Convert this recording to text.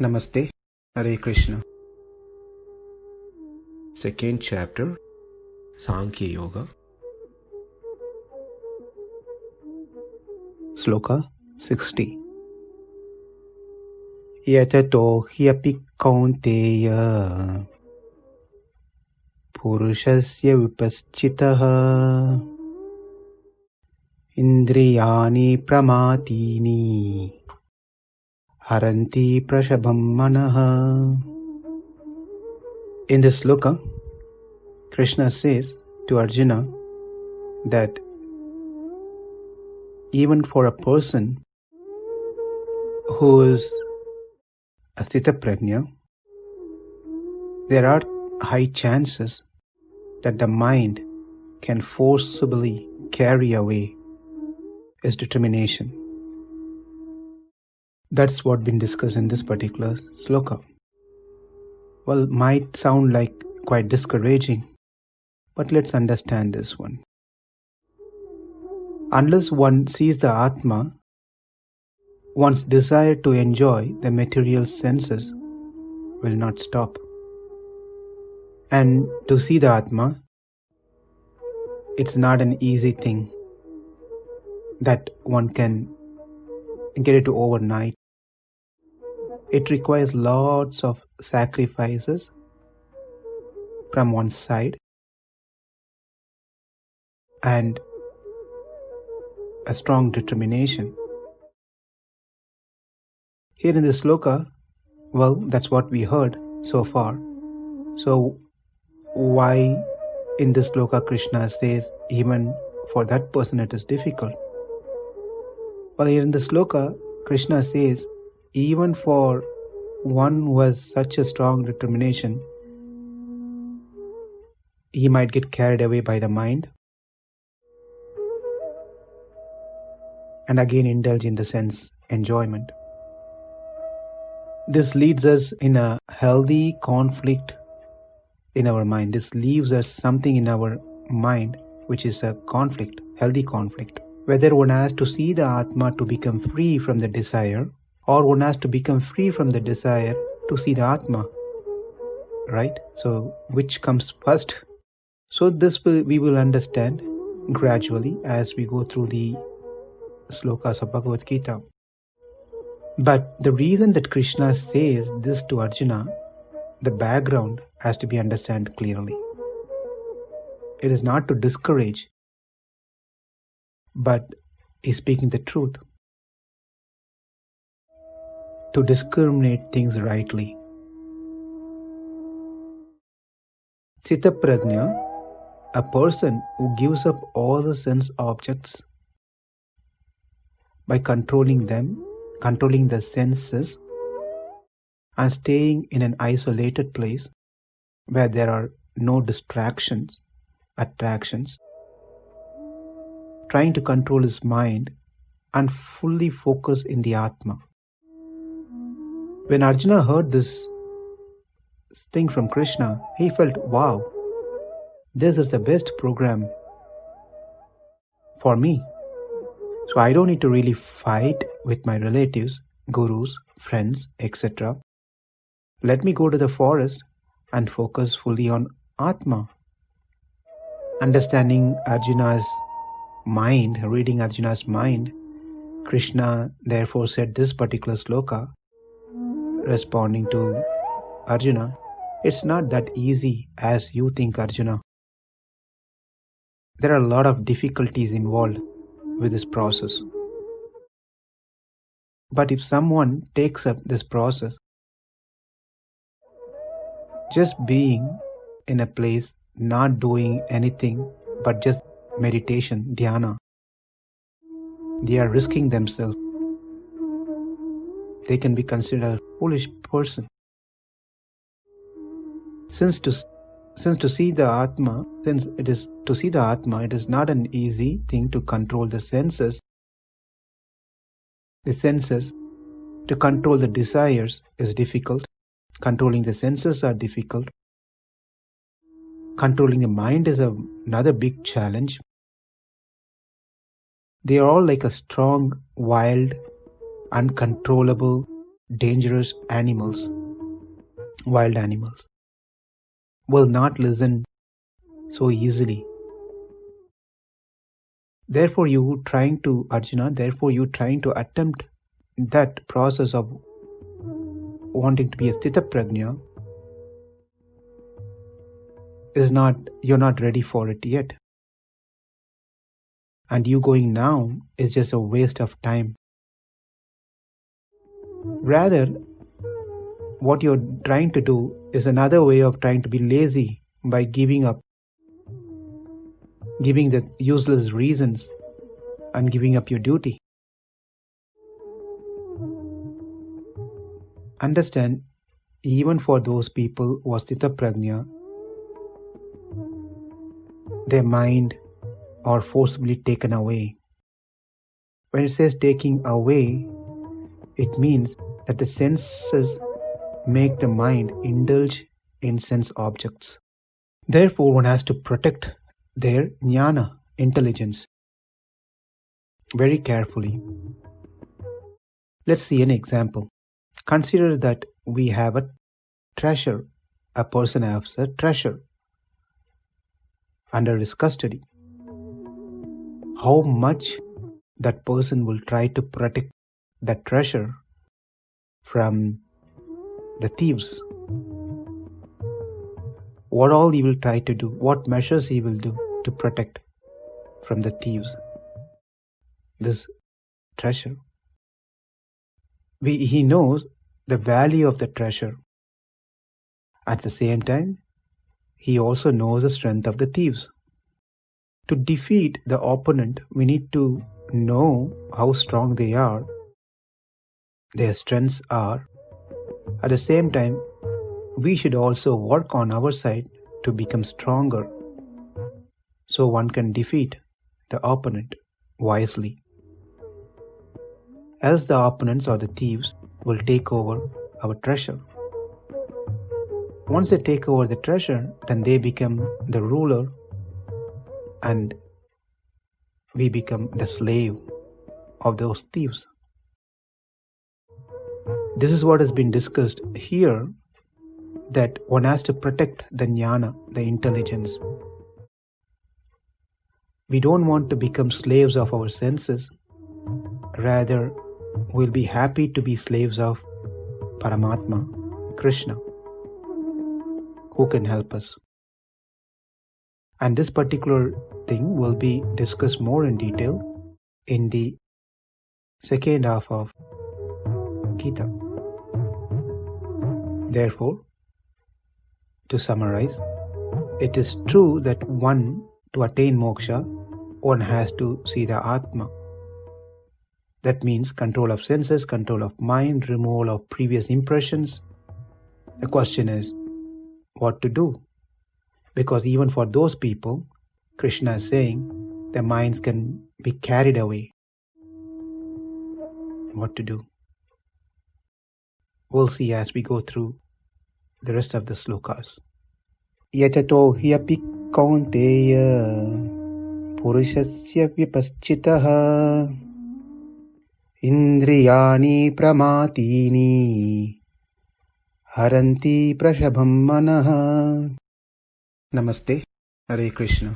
Namaste, Hare Krishna. Second chapter, Sankhya Yoga. Sloka 60. Yatato hyapi kaunteya puruṣasya vipaścitaḥ indriyāṇi pramāthīni haranti prasabhaṁ manaḥ. In this sloka, Krishna says to Arjuna that even for a person who is a sthita-prajna, there are high chances that the mind can forcibly carry away his determination. That's what been discussed in this particular sloka. Well, might sound like quite discouraging, but let's understand this one. Unless one sees the Atma, one's desire to enjoy the material senses will not stop. And to see the Atma, it's not an easy thing that one can get it overnight. It requires lots of sacrifices from one side and a strong determination. Here in this sloka, well, that's what we heard so far. So why in this sloka Krishna says even for that person it is difficult? Well, here in the sloka, Krishna says, even for one who has such a strong determination, he might get carried away by the mind and again indulge in the sense enjoyment. This leads us in a healthy conflict in our mind. This leaves us something in our mind which is a conflict, healthy conflict. Whether one has to see the Atma to become free from the desire, or one has to become free from the desire to see the Atma. Right? So, which comes first? So, we will understand gradually as we go through the slokas of Bhagavad Gita. But the reason that Krishna says this to Arjuna, the background has to be understood clearly. It is not to discourage, but is speaking the truth. To discriminate things rightly. Sthita-prajna, a person who gives up all the sense objects by controlling them, controlling the senses, and staying in an isolated place where there are no distractions, attractions, trying to control his mind and fully focus in the Atma. When Arjuna heard this thing from Krishna, he felt, wow, this is the best program for me. So I don't need to really fight with my relatives, gurus, friends, etc. Let me go to the forest and focus fully on Atma. Understanding Arjuna's mind, reading Arjuna's mind, Krishna therefore said this particular sloka, responding to Arjuna, it's not that easy as you think, Arjuna. There are a lot of difficulties involved with this process. But if someone takes up this process, just being in a place, not doing anything but just meditation, dhyana, they are risking themselves. They can be considered a foolish person. Since to see the Atma, it is not an easy thing to control the senses. The senses, to control the desires is difficult. Controlling the senses are difficult. Controlling the mind is another big challenge. They are all like a strong, wild, uncontrollable dangerous animals, wild animals, will not listen so easily. Therefore, Arjuna, you trying to attempt that process of wanting to be a sthita prajna you're not ready for it yet. And you going now is just a waste of time. Rather, what you're trying to do is another way of trying to be lazy by giving the useless reasons and giving up your duty. Understand, even for those people who are sthita prajna, their mind are forcibly taken away. When it says taking away, it means that the senses make the mind indulge in sense objects. Therefore, one has to protect their jnana, intelligence, very carefully. Let's see an example. Consider that we have a treasure. A person has a treasure under his custody. How much that person will try to protect that treasure from the thieves? What all he will try to do, what measures he will do to protect from the thieves this treasure. He knows the value of the treasure. At the same time, he also knows the strength of the thieves. To defeat the opponent, we need to know how strong they are, their strengths are. At the same time, we should also work on our side to become stronger so one can defeat the opponent wisely. Else the opponents or the thieves will take over our treasure. Once they take over the treasure, then they become the ruler and we become the slave of those thieves. This is what has been discussed here, that one has to protect the jnana, the intelligence. We don't want to become slaves of our senses. Rather, we'll be happy to be slaves of Paramatma, Krishna, who can help us. And this particular thing will be discussed more in detail in the second half of Gita. Therefore, to summarize, it is true that to attain moksha, one has to see the Atma. That means control of senses, control of mind, removal of previous impressions. The question is, what to do? Because even for those people, Krishna is saying, their minds can be carried away. What to do? We'll see as we go through the rest of the slokas. Yatato api kaunteya puruṣasya vipaścitaḥ indriyāṇi pramāthīni haranti prasabhaṁ manaḥ. Namaste. Hare Krishna.